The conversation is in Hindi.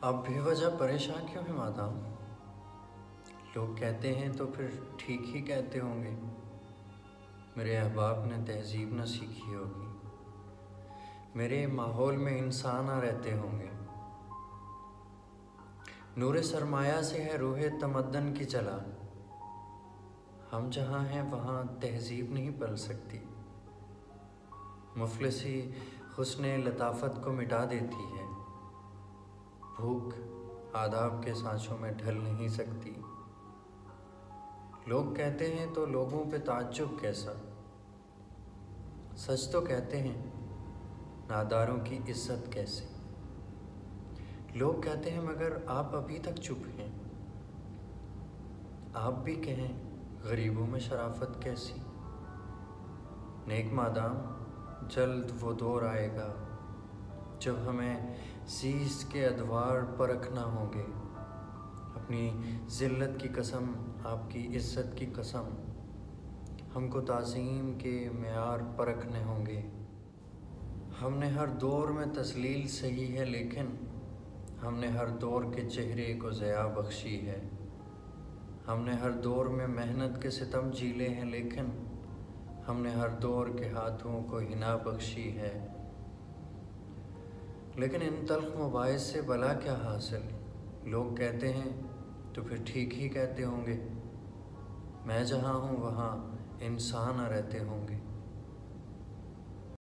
आप बेवजह परेशान क्यों हैं मादाम? लोग कहते हैं तो फिर ठीक ही कहते होंगे। मेरे अहबाब ने तहज़ीब न सीखी होगी। मेरे माहौल में इंसान आ रहते होंगे। नूरे सरमाया से है रूहे तमद्दन की चला। हम जहाँ हैं वहाँ तहज़ीब नहीं पल सकती। मुफलिसी हुस्ने लताफ़त को मिटा देती है। भूख आदाब के सांचों में ढल नहीं सकती। लोग कहते हैं तो लोगों पे ताज्जुब कैसा। सच तो कहते हैं नादारों की इज्जत कैसे। लोग कहते हैं मगर आप अभी तक चुप हैं। आप भी कहें गरीबों में शराफत कैसी। नेक मादाम, जल्द वो दौर आएगा जब हमें ज़ीस के अदवार परखना होंगे। अपनी ज़िल्लत की कसम, आपकी इज़्ज़त की कसम, हमको ताज़ीम के मेयार परखने होंगे। हमने हर दौर में तस्लील सही है, लेकिन हमने हर दौर के चेहरे को ज़या बख्शी है। हमने हर दौर में मेहनत के सितम झीले हैं, लेकिन हमने हर दौर के हाथों को हिना बख्शी है। लेकिन इन तल्ख़ मबाइस से भला क्या हासिल। लोग कहते हैं तो फिर ठीक ही कहते होंगे। मैं जहाँ हूँ वहाँ इंसान रहते होंगे।